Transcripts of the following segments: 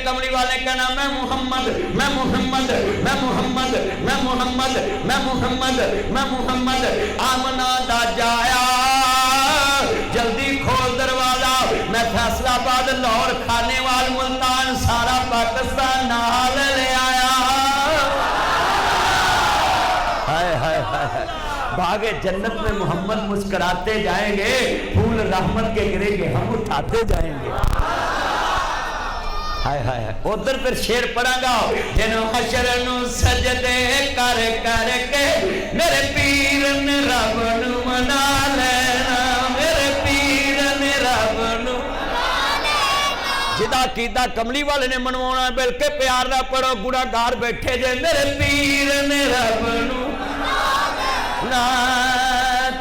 कमली वाले कहना मैं मुहम्मद मैं मुहम्मद मैं मुहम्मद मैं मुहम्मद मैं मुहम्मद मैं मुहम्मद आमना दा जाया जल्दी खोल दरवाजा मैं फैसलाबाद लाहौर खानेवाल मुल्तान सारा पाकिस्तान नाल ले आया। हाय हाय हाय बागे जन्नत में मोहम्मद मुस्कुराते जाएंगे फूल रहमत के गिरेंगे हम उठाते जाएंगे। हाय हाय हाय उधर फिर शेर पढ़ागा जिन्हों हशर नू सजदे कर कर के मेरे पीर ने रब नू मना लेना मेरे पीर ने रब नू जिदा कीदा कमली वाले ने मनवाना बिल्के प्यार ना पढ़ो गुनाहगार बैठे जे मेरे पीर ने रब नू ना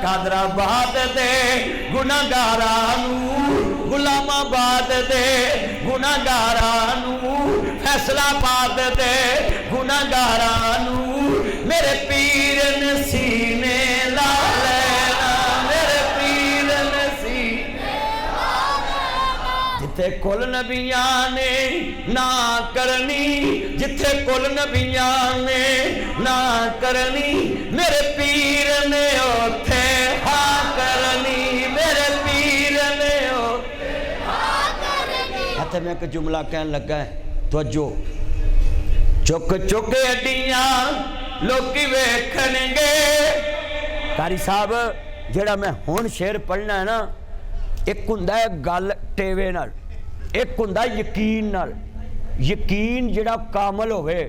कादराबाद दे गुनाहगारा नू गुलामाबाद दे गुनाहगारा नू फैसलाबाद दे गुनाहगारा नू मेरे पीर ने सीने ला लेना मेरे पीर ने सीने ला लेना। जिथे कुल नबियां ने ना करनी जिथे कुल नबियां ने ना करनी मेरे पीर ने उथे हाँ करनी मेरे पीर ने मैं एक जुमला कहन लगा है तवज्जो चुक चुक अड्डियां लोकी वेखणगे। कारी साहब जेड़ा मैं हुण शेर पढ़ना है ना एक हुंदा है गल टेवे नाल एक हुंदा यकीन नाल। यकीन जेड़ा कामल होवे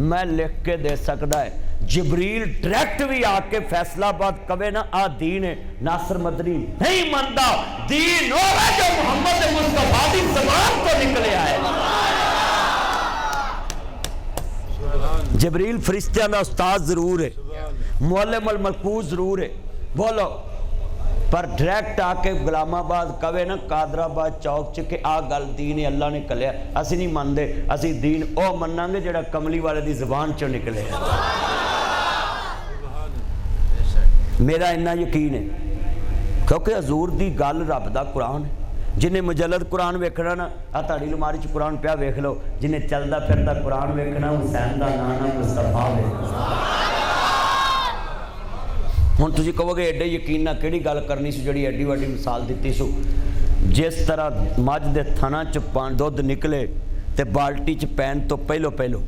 मैं लिख के दे सकदा है। जिब्रील डायरेक्ट भी आके फैसलाबाद कवे ना आ दीन है नासिर मदनी नहीं मानता दीन वो है जो मोहम्मद मुस्तफा की ज़बान तो निकले आए। जिब्रील फरिश्तियां दा उस्ताद जरूर है मुअल्लिम अल मलकूज जरूर है बोलो पर डायरेक्ट आके गुलामाबाद कवे ना कादराबाद चौक च के आ गल दीन है अल्लाह ने कलिया असी नहीं मानते असी दीन ओ मन्नांगे जेड़ा कमली वाले दी ज़बान चों निकले। मेरा इन्ना यकीन है क्योंकि हजूर दी गल रब दा कुरान है। जिन्हें मुजल्लद कुरान वेखना ना आ ताड़ी लमारी च कुरान पिया वेख लो जिन्हें चलदा फिरदा कुरान वेखना हुसैन दा नाना मुस्तफा वेखना। हुण तुसीं कहोगे एडे यकीन नाल किहड़ी गल करनी सी जिहड़ी एडी वड्डी मिसाल दित्ती सू। जिस तरह मझ दे थना च दुध निकले ते बाल्टी च पैन तो पहलो पहलो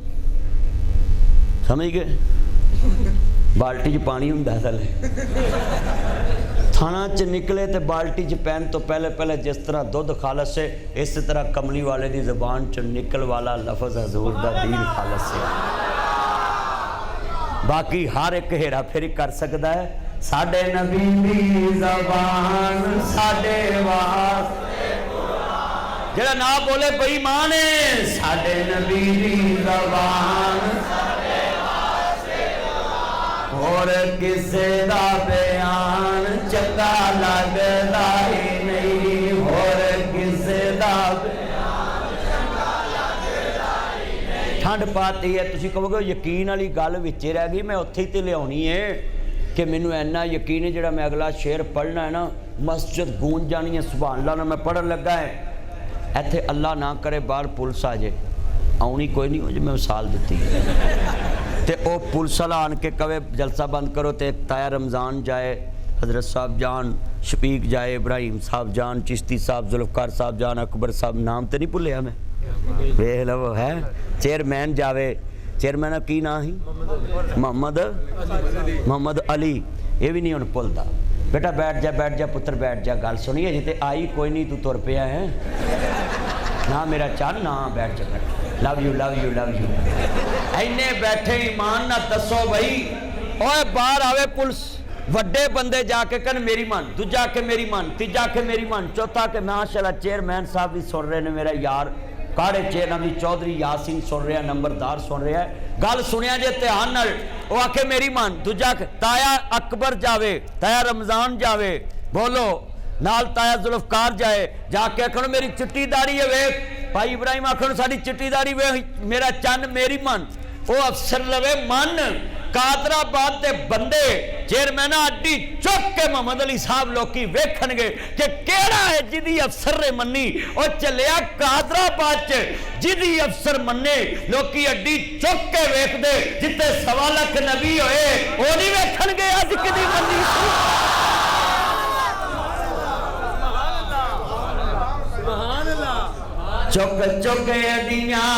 समझ गए बाल्टी च पानी हुंदा थल्ले थाना च निकले तो बाल्टी च पैन तो पहले पहले जिस तरह दुध खालस है इस तरह कमली वाले की ज़बान च निकल वाला लफज हजूर दा दीन खालस है। बाकी हर एक हेरा फेरी कर सकता है साडे नबी दी ज़बान साडे वास्ते जेड़ा ना बोले बेईमान है साडे नबी दी ज़बान और किसे दा बयान चंगा लगदा ही नहीं और किसे दा बयान चंगा लगदा ही नहीं। ठंड पाती है तुसीं कहोगे यकीन वाली गल विच रह गई मैं उत्थे ही ते लियाउणी है कि मैनूं इन्ना यकीन है जिहड़ा मैं अगला शेर पढ़ना है ना मस्जिद गूंज जानी है सुभान अल्लाह ना मैं पढ़न लगा है इत्थे अल्लाह ना करे बाहर पुलिस आ जाए आउणी कोई नहीं हो जे मैं मिसाल दित्ती ते ओ पुलिस वाला आन के कवे जलसा बंद करो ते ताया रमज़ान जाए हजरत साहब जान शफीक जाए इब्राहिम साहब जान चिश्ती साहब जुल्फकार साहब जान अकबर साहब नाम तो नहीं भुलिया मैं वेख लो है चेयरमैन जावे चेयरमैन की ना ही मोहम्मद अली ये भी नहीं हुण भुलदा बेटा बैठ जा पुत्र बैठ जा गल सुनी अजे ते आई कोई नहीं तू तुर पिया है ना मेरा चन ना बैठ जा love you love you love you इन्ने बैठे ईमान ना दसो भाई ओए बाहर आवे पुलिस वड्डे बंदे जाके कहन मेरी मन दूजा के मेरी मन तीजा के मेरी मन चौथा के माशाअल्लाह चेयरमैन साहब भी सुन रहे ने मेरा यार काड़े चेयरमैन चौधरी यासीन सुन रहा नंबरदार सुन रहा है गल सुनिया जे ध्यान नाल वो आके मेरी मन दूजा ताया अकबर जावे ताया रमज़ान जावे बोलो नाल ताया जुल्फकार जाए जाके आखण मेरी चिट्टी दाढ़ी है वेख भाई इब्राहिम आखण साडी चिट्टी दाढ़ी वे मेरा चन मेरी मन वो अफसर लवे मन कादराबाद के बंदे चेयरमैन अड्डी चुक के मोहम्मद अली साहब लोग वेखणगे कि केड़ा है जिदी अफसर ने मन्नी और चलिया कादराबाद च जिदी अफसर मन्ने लोग अड्डी चुक के वेखदे जिते 1.25 लाख नबी होए वो नहीं वेखणगे अज किदी मन्नी चुक चुक अड्डियां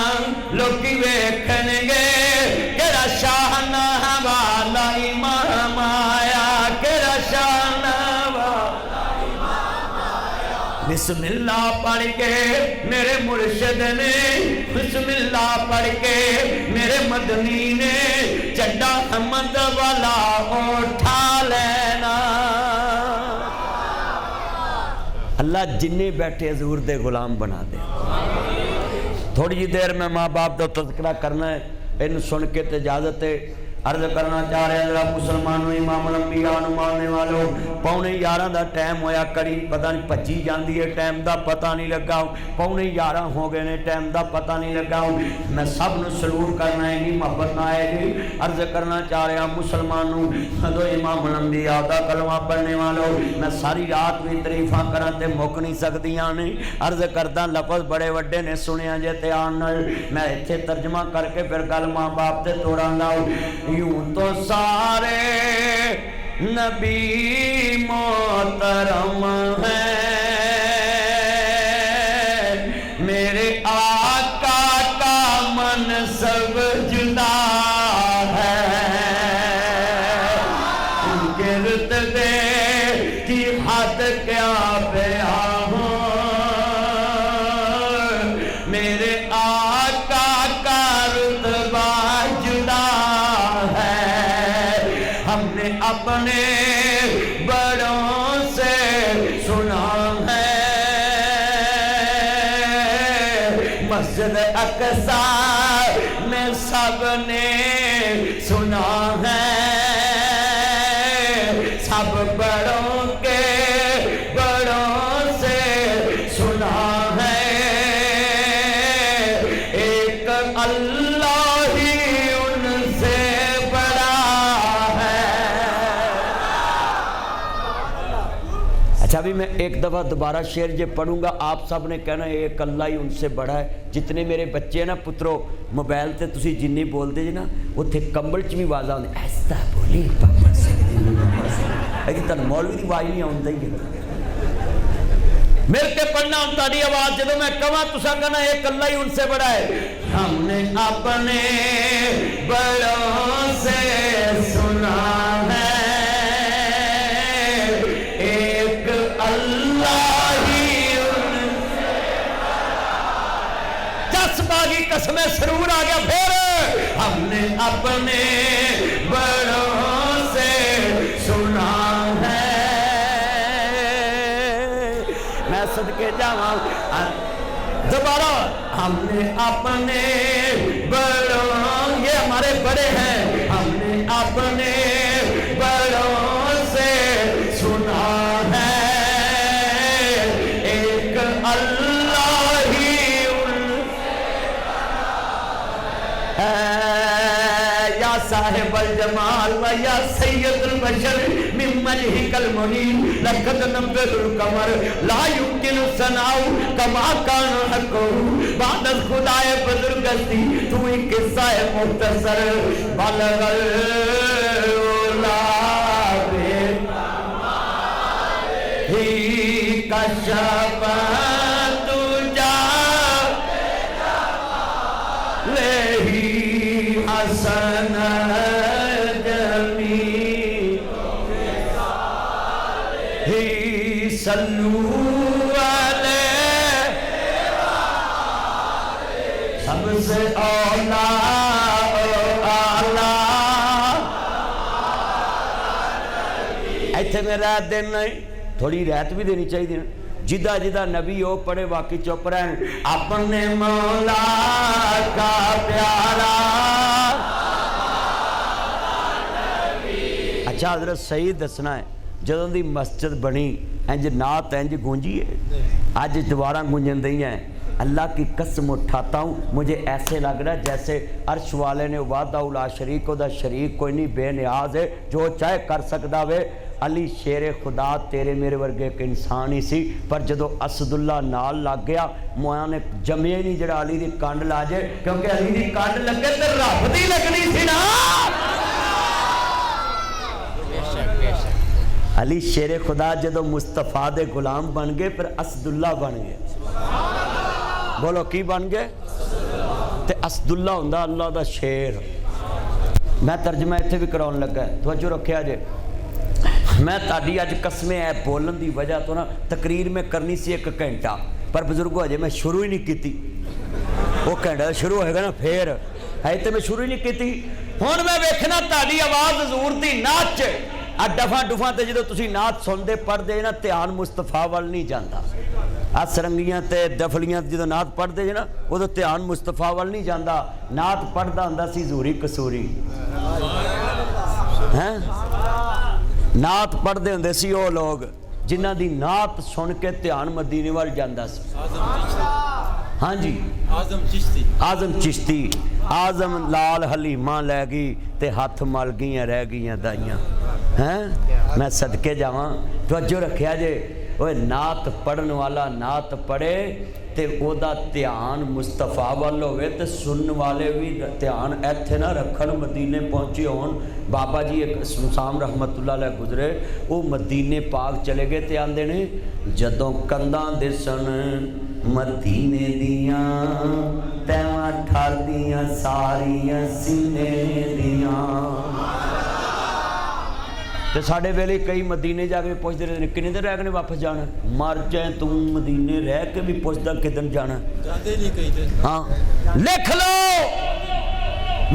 लोग वेखणगे केड़ा शान वाला इमाम आया केड़ा शान बिस्मिल्लाह पढ़ के मेरे मुर्शिद ने बिस्मिल्लाह पढ़ के मेरे मदनी ने झंडा अहमद वाला उठा लेना। अल्लाह जिन्ने बैठे हजूर दे गुलाम बना दे। थोड़ी जी देर में माँ बाप का तज़किरा करना है, इन सुन के तो इजाजत है। अर्ज करना चाह रहे जरा मुसलमानों इमाम अंबिया मानने वालों 11:15 का टाइम होया, कड़ी पता नहीं भजी जाती है, टाइम का पता नहीं लगा, 11:15 हो गए ने, टाइम का पता नहीं लगा। मैं सब न सलूट करना है जी, मोहब्बत ना है जी। अर्ज करना चाह रहा मुसलमानों जो इमाम अंबिया का कलमा पढ़ने वालों, मैं सारी रात भी तरीफा करा तो मुक नहीं सकदियां ने। अर्ज करदा लफज बड़े वड्डे ने सुनिया जे ध्यान नाल, मैं इत्थे तर्जमा करके फिर गल माँ बाप से तोड़ांगा। यूं तो सारे नबी मोहतरम हैं, मेरे आका का मनसब जुदा है, गिरदे की हद क्या बयां हो, मेरे आका का रुतबा जुदा हमने अपने बड़ों से सुना है, मस्जिद अक्सा में सबने सुना है, सब बड़ों के बड़ों से सुना है, एक अल्लाह ही उनसे अच्छा। अभी मैं एक दफ़ा दोबारा शेर जो पढ़ूंगा, आप सब ने कहना एक अल्लाह ही उनसे बड़ा है। जितने मेरे बच्चे ना पुत्रो मोबाइल से तुसी जिन्नी बोलते जी ना उत्थे कंबल च भी आवाज़ आती ऐसा बोली पापा से तन मौलवी की आवाज़ नहीं आती ही मिल के पढ़ना हम तारी आवाज़ जो मैं कहा तुसा कहना एक अल्लाह ही उनसे बड़ा है। हमने अपने बड़ों से सुना है, की कसमें सरूर आ गया। फिर हमने अपने बड़ों से सुना है, मैं सदके जावा दोबारा। हमने अपने बड़ों, ये हमारे बड़े हैं, हमने अपने बड़ों से सुना है, एक अल्लाह ही या साहिब अल जमाल व या सैयदुल बशर मिन मजहिकल मुनीम लक़द नब्बुल कमर ला युमकिन सनाउ कमा कान हको बाद खुदाए बुजुर्गस्ती तू ही किस्सा है मुख्तसर बलगल उला बे ही कशफ तुजा हसन जमी ही सल्लू सबसे औला आला। इत्थे में रात दिन नहीं, थोड़ी रात भी देनी चाहिए ना, जिदा जिदा नबी हो पढ़े बाकी चुप रहन। अपने मौला का प्यारा अच्छा हजरत सही दसना है, जदों दी मस्जिद बनी इंज नात इंज गूंजी है, अज दोबारा गूंजन दी है अल्लाह की कसम उठाता हूँ, मुझे ऐसे लग रहा है जैसे अर्श वाले ने वादा उला शरीक दा शरीक कोई नहीं, बेनियाज है, जो चाहे कर सकता वे। अली शेरे खुदा तेरे मेरे वर्गे एक इंसान ही सी, पर जदों असदुल्ला नाल लग गया मोया ने जमे नहीं जरा अली की कंड ला जाए, क्योंकि अली की कंड लगे तो रब दी लगनी सी ना। अली शेरे खुदा जदों मुस्तफा दे गुलाम बन गए फिर असदुल्ला बन गए। बोलो की बन गए? ते असदुल्ला हुंदा अल्लाह दा शेर। मैं तर्जमा इत्थे भी कराउण लगा, तवज्जो रखिया जे। मैं ताड़ी अज कसमें है बोलन की वजह तो ना तकरीर में करनी सी 1 घंटा, पर बजुर्गो अजे मैं शुरू ही नहीं की। वो घंटा शुरू होएगा ना फिर है तो मैं शुरू ही नहीं की। हुण मैं वेखना ताड़ी आवाज़ हज़ूर दी नाच आ डफा डुफा ते जो तुसीं नाच सुनते पढ़ते ना ध्यान मुस्तफा वाल नहीं जाता। आ सरंगियां ते डफलियां जो नात पढ़ते जे ना उदों ध्यान मुस्तफा वाल नहीं जाता। नात पढ़ता हुंदा सी हज़ूरी कसूरी हैं, नात पढ़ते होंदे सी वो लोग जिन्हां दी नात सुन के ध्यान मदीने वाल जांदा सी। हाँ जी, आजम चिश्ती आजम लाल हलीमा लै गई ते हथ मल गईयां रह गईयां दाइयां हैं। मैं सदके जावां, तवज्जो रखिया जे। ओए नात पढ़न वाला नात पढ़े ते ओदा ध्यान मुस्तफा वाल होवे ते सुनने वाले भी ध्यान इत्थे ना रखन मदीने पहुंचे होन। बाबा जी एक सुसाम रहमतुल्लाह अलैह गुजरे, वो मदीने पाक चले गए ते आंदे ने जदों कंधां दिसन मदीने दियां तैवां ठरदियां सारियां सीने दियां। तो साढ़े वेले कई मदीने जाके पुछते रहते हैं किन्ने दिन रह गए वापस जाना। मर जाए तू मदीने रह के भी पुछदा किदन जाना। हाँ लिख लो,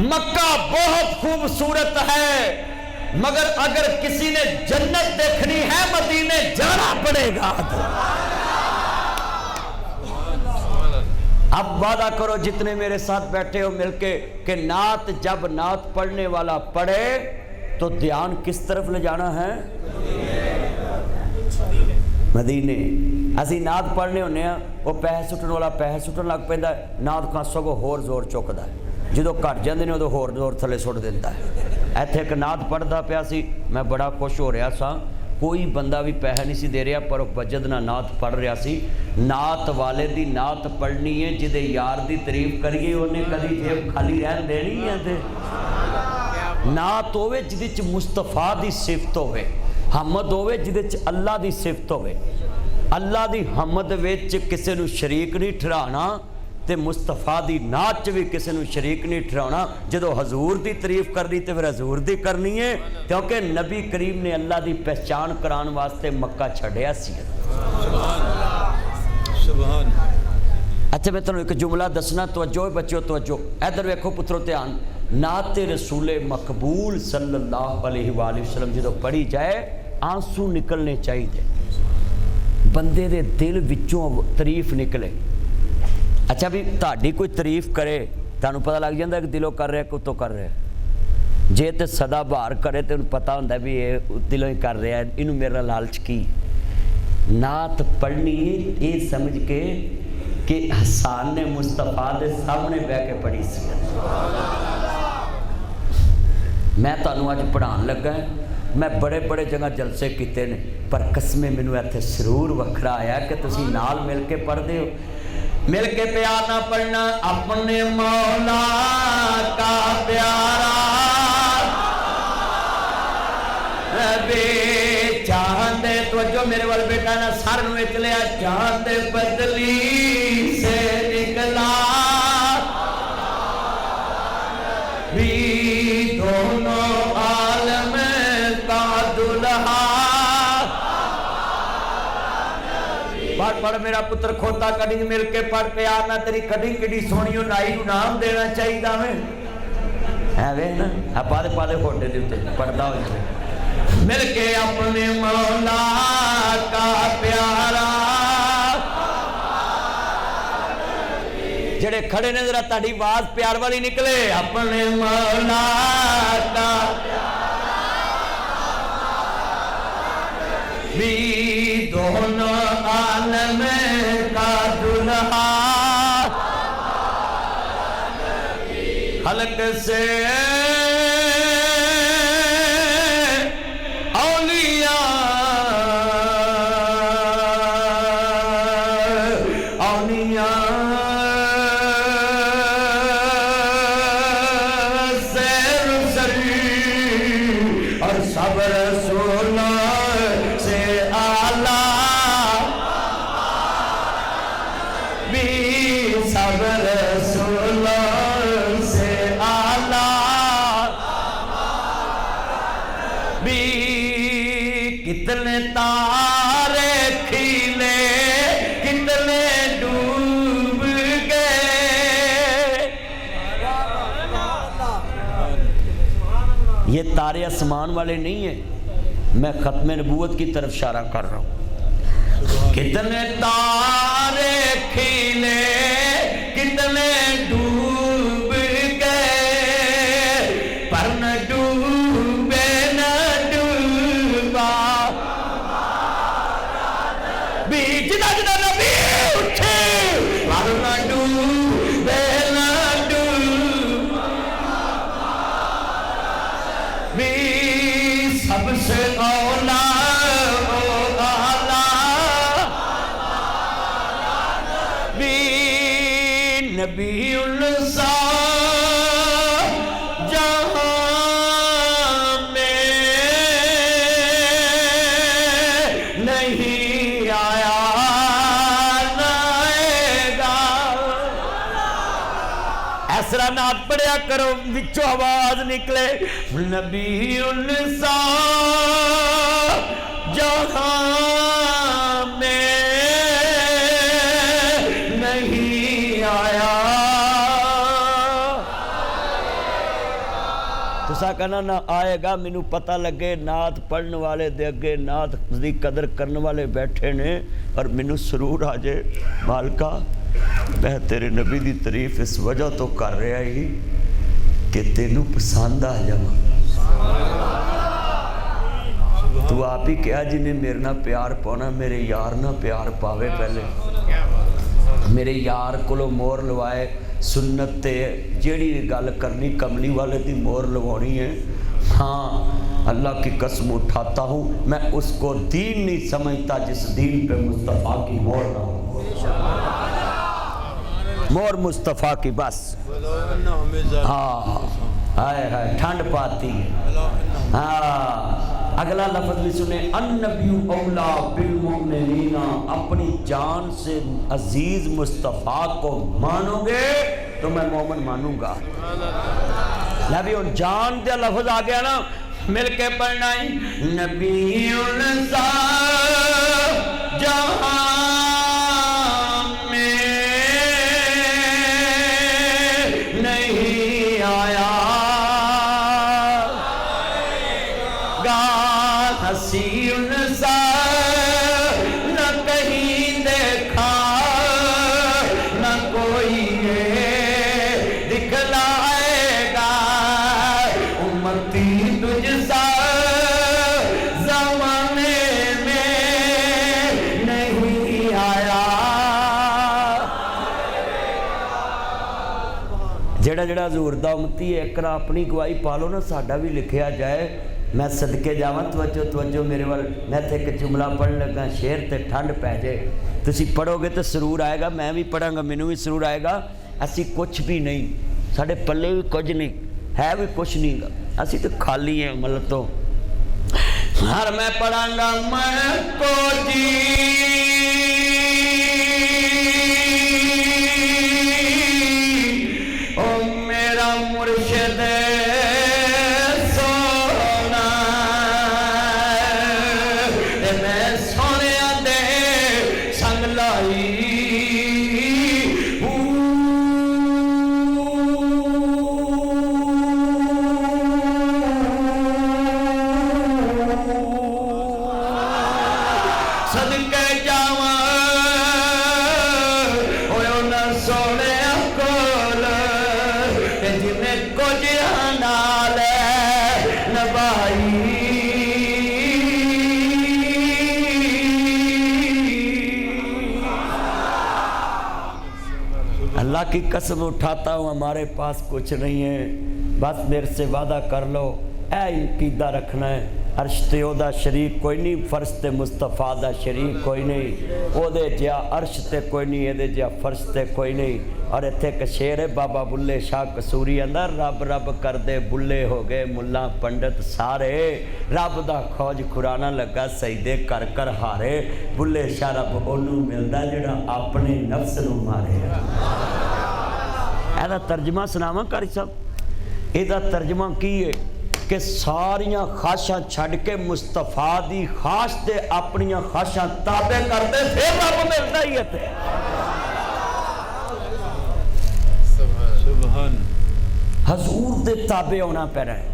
मक्का बहुत खूबसूरत है, मगर अगर किसी ने जन्नत देखनी है मदीने जाना पड़ेगा। अब वादा करो जितने मेरे साथ बैठे हो मिलके कि नात जब नात पढ़ने वाला पढ़े तो ध्यान किस तरफ ले जाना है? मदीने। असी नात पढ़ने होने वो पैसे सुटन वाला पैसे सुटन लग पैंदा, नात खां सगों होर जोर चुकदा है, जो घट जाते हैं उदों होर जोर थले सुट दिंदा है। इत्थे एक नात पढ़दा पिया सी, मैं बड़ा खुश हो रहा सा, कोई बंदा भी पैसा नहीं सी दे रहा पर वजद ना नात पढ़ रहा सी। नात वाले दी नात पढ़नी है जिदे यार दी तारीफ करिए उन्हें कभी जेब खाली रहन देनी है। ते नात होवे जिदे च मुस्तफा दी सिफत होवे, हमद होवे जिदे च अल्लाह दी सिफत होवे। अल्लाह दी हमद विच किसी नूं शरीक नहीं ठहराना ते मुस्तफा दी नात च भी किसी नूं शरीक नहीं ठहराना। जदों हजूर दी तारीफ करनी तो फिर हजूर दी करनी है, क्योंकि नबी करीम ने अल्लाह दी पहचान कराने वास्ते मक्का छड्डिया सी। अच्छा मैं तुहानूं एक जुमला दसना, तवज्जो बच्चों तवज्जो, इधर वेखो पुत्रो ध्यान। नात रसूले मकबूल सल्लल्लाहु अलैहि वसल्लम जो पढ़ी जाए आंसू निकलने चाहिए, बंदे दे दिल विचों तारीफ निकले। अच्छा भी ताड़ी कोई तारीफ करे तुहानूं पता लग जाता कि दिलों कर रहा कि उत्तों कर रहा। जे तो सदा बहार करे तो उन्हें पता होंदा भी ये दिलों ही कर रहा है, इनू मेरा लालच की। नात पढ़नी ये समझ के कि हसन ने मुस्तफा दे सामने बह के पढ़ी सी। मैं तुहानूं अज पढ़ान लगा, मैं बड़े बड़े जगह जलसे किए ने, पर कसमें मैनूं इत्थे सरूर वखरा आया कि तुसीं नाल मिल के पढ़दे हो। मिल के प्यार ना पढ़ना, अपने मौला का प्यारा बे चांद तवज्जो मेरे वाल बेटा ना सर नूं विच लिया, चांद बदली से निकला भी दोनों आलम का दुल्हा। पढ़ पढ़ मेरा पुत्र खोता कड़ी मिल के पढ़ प्यार ना, तेरी कड़ी किड़ी सोहनी नाई नूं नाम देना चाहिए है वे ना। पादे पादे खोटे दे उत्ते पढ़दा हो जाए। मिल के अपने मौला का प्यारा, जेड़े खड़े ने जरा ताड़ी आवाज प्यार वाली निकले, अपने मौला का भी दोनों आलम का दुल्हा। हलक से औलिया औलिया से रुसल और सब रसूलों से आला भी सब रसूलों से आला भी कितने तारे खिले कितने डूब गए। ये तारे आसमान वाले नहीं है, मैं खत्म नबूवत की तरफ इशारा कर रहा हूं। कितने तारे खिले कितने डूब गए, पर न डूबे न डूबा बीच जिदा नबी उठे, पर न डूबे न डूबा भी सबसे औला नबीउल सा जहां में नहीं आया न आएगा। ऐसा नात पढ़िया करो विचों आवाज निकले। नबीउल सा जहां में तुसा कहना ना आएगा, मैनू पता लगे नात पढ़ने वाले दे अगे नात दी कदर करने वाले बैठे ने और मैनू सुरूर आ जाए। मालका मैं तेरे नबी दी तारीफ इस वजह तो कर रहा ही कि तेनू पसंद आ जावां। तू आप ही कहा जिन्हें मेरे नाल प्यार पाना मेरे यार ना प्यार पावे। पहले मेरे यार कोलों मोहर लवाए सुन्नत ते जेड़ी गल करनी कमली वाले की मोहर लगवानी है। हाँ अल्लाह की कसम उठाता हूँ मैं उसको दीन नहीं समझता जिस दीन पे मुस्तफ़ा की मोहर ना हो। मोहर मुस्तफ़ा की बस। हाँ हाय हाय ठंड पाती है। हाँ अगला लफ्ज भी सुने, अन्नबियु औला बिल मोमिनीना, अपनी जान से अजीज मुस्तफ़ा को मानोगे तो मैं मोमिन मानूंगा। नबी और जान का लफ्ज आ गया ना, मिलके पढ़ना ही नबीउल सा जहां में नहीं आया हसीन सा न कहीं देखा न कोई दिखलाएगा, उम्मती तुझ सा ज़माने में नहीं आया। जेड़ा जेड़ा हज़ूर दा उम्मती है एक अपनी गवाही पालो ना, साडा भी लिखिया जाए। मैं सदके जावां तवज्जो तवज्जो मेरे वाल। मैं तो एक जुमला पढ़ लगा, शेर ते ठंड पै जाए। तुसी पढ़ोगे तो सुरूर आएगा, मैं भी पढ़ांगा मैनू भी सुरूर आएगा। असी कुछ भी नहीं, साढ़े पल्ले भी कुछ नहीं है, भी कुछ नहीं गा, असी तो खाली हैं मतलब। तो हर मैं पढ़ांगा मैं को जी ओ मेरा मुर्शिद सदके जावा की कसम उठाता हूँ हमारे पास कुछ नहीं है, बस मेरे से वादा कर लो, ऐ कीदा रखना है। अर्श ते ओदा शरीक कोई नहीं, फर्श ते मुस्तफा दा शरीक कोई नहीं, ओदे जिहा अर्श ते कोई नहीं, एदे जिहा फर्श ते कोई नहीं। और इत्थे एक शेर है बाबा बुल्ले शाह कसूरी अंदर, रब रब करदे बुल्ले हो गए मुल्ला पंडित सारे, रब दा खोज खुराना लगा सजदे कर कर हारे, बुल्ले शाह रब ओनू मिलदा जिहड़ा अपने नफ्स नू मारे। एदा तर्जमा सुनावा कारी साहब, एदा तर्जमा की है कि सारियां खाशां छड़ के मुस्तफा दी खाश ते अपनियां खाशां ताबे करदे फिर रब मिलदा ही है। सुभान हजूर दे ताबे होना पैना है।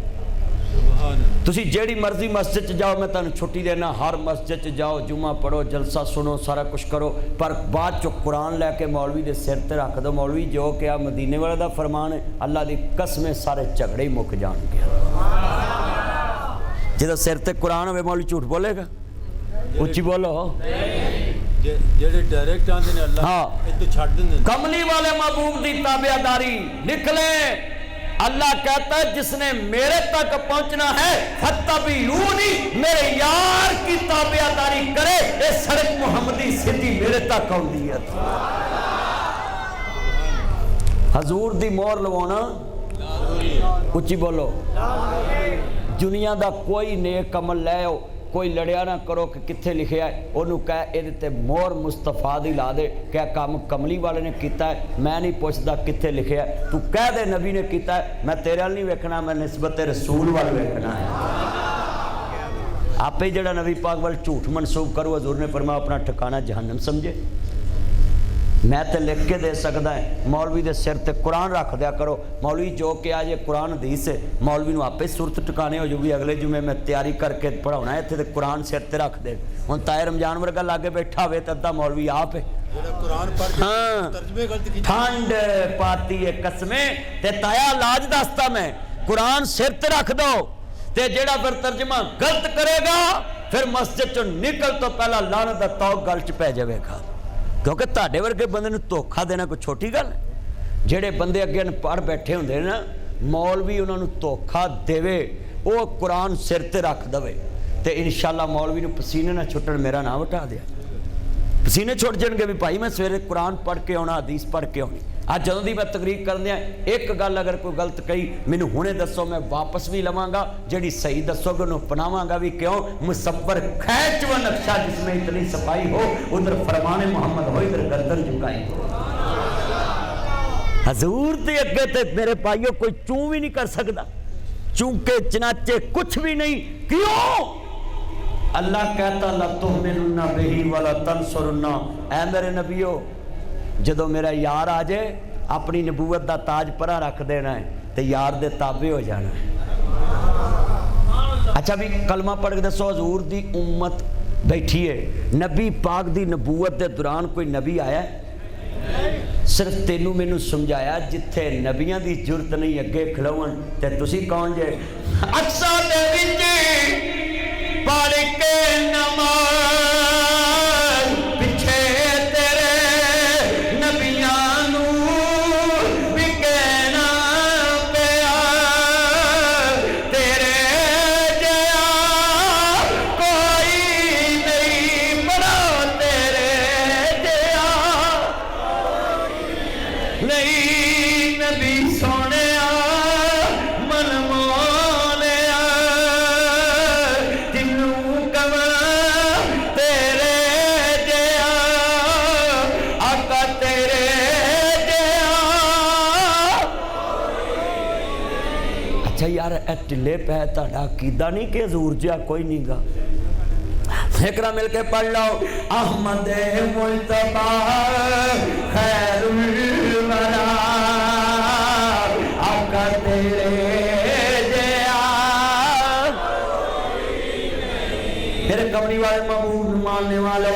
तुसी जेड़ी मर्जी मस्जिद च जाओ, मैं तुहानू छुट्टी देना, हर मस्जिद च जाओ, जुमा पढ़ो, जलसा सुनो, सारा कुछ करो, पर बाद चो कुरान लैके मौलवी दे सिर ते रख दो। मौलवी जो क्या मदीने वाले दा फरमान है, अल्लाह दी कसमें सारे झगड़े ही मुक जाणगे। जो सिर ते कुरान होवे मौलवी झूठ बोलेगा? उच्ची बोलो। जेड़े डायरेक्ट आंदे ने अल्लाह हाँ तो छड़ देंदे। कमली वाले महबूब दी ताबेदारी निकले। अल्लाह कहता है जिसने मेरे तक पहुंचना है फत्तबिऊनी, मेरे यार की ताबेदारी करे, ये सड़क मुहम्मदी सीधी मेरे तक आउंदी है। हजूर दी मोहर लवाना, उच्ची बोलो। दुनिया दा कोई नेक अमल लै आओ, कोई लड़िया ना करो कि कित्थे लिखिया है, उन्होंने कह ये ते मोहर मुस्तफा दी ला दे, क्या काम कमली वाले ने किया है, मैं नहीं पूछता कित्थे लिखिया है, तू कह दे नबी ने किया है, मैं तेरे वाल नहीं वेखना, मैं निस्बत रसूल वाल वेखना है। आपे जड़ा नबी पाक वाल झूठ मनसूब करो, हजूर ने फरमाया अपना ठिकाना जहन्नम समझे। मैं तो लिख के दे सकता है, मौलवी के सिर ते कुरान रख दिया करो, मौलवी जो कि आज कुरान हदीस है, मौलवी को आपे सुरत टिकाने हो जाऊगी। अगले जुमे मैं तैयारी करके पढ़ाना है, इतने कुरान सिर ते रख दे। हुण ताए रमजान वर्गा लागे बैठा हुए तो अद्धा मौलवी आप है। हाँ ठंड पाती है कसमें ते ताया लाज दसता, मैं कुरान सिर ते रख दो, ते जेड़ा फिर तर्जमा गलत करेगा फिर मस्जिद चो निकल तो पहला लानत दा तौक गल च पै जाएगा। क्योंकि तुहाडे वर्गे बंदे नूं धोखा देना कोई छोटी गल है। जेड़े बंदे अगे पढ़ बैठे होंदे ना, मौलवी उन्होंने धोखा देवे, वो कुरान सिर ते रख दवे, तो इंशाअल्लाह मौलवी नूं पसीने ना छुट्टन, मेरा नाम हटा दिया, पसीने छुट जाएंगे भी भाई मैं सवेरे कुरान पढ़ के आना, हदीस पढ़ के आनी। अज जदों दी मैं तकरीर कर दिया, एक गल अगर कोई गलत कही मैनू हुणे दसो, मैं वापस भी लवांगा, जिहड़ी सही दसोगे उन्होंने अपनावांगा भी। क्यों? मुसव्वर खैच व नक्शा जिसमें इतनी सफाई हो, उधर फरमाने मोहम्मद हो, इधर गर्दन झुकाई हो। हजूर के अगे ते मेरे भाइयों कोई चूं भी नहीं कर सकता, चूंके चनाचे कुछ भी नहीं। क्यों? अल्लाह कहता ला तुमिनुन्ना बिही वला तंसुरुन्ना, ऐ मेरे नबियो जदों मेरा यार आ जाए अपनी नबूवत का ताज परा रख देना है, तो यार दे ताबे हो जाना है। अच्छा भी कलमा पढ़ के दसो, हजूर दी उम्मत बैठी है, नबी पाक दी नबूवत के दौरान कोई नबी आया? सिर्फ तेनू मैनू समझाया जिथे नबियां दी जरूरत नहीं अगे खलोवन, ते तुसी कौन जे? अक्सा दे विच पढ़ के नमाज पिछे तेरे नबियां नू भी कहना पिया, तेरे जया कोई नहीं बड़ा, तेरे जया नहीं नबी सोने मन मोलिया, जिन्नू कवा तेरे जया आका, तेरे जया। अच्छा यार ए ढिले पै तुहाडा कीदा नहीं कि हजूर जिहा कोई नहीं गा। एकरा मिल के पढ़ लो, अहमद मुल्तबा खैरुल वरा आका तेरे जया। फिर कमली वाले महबूब मानने वाले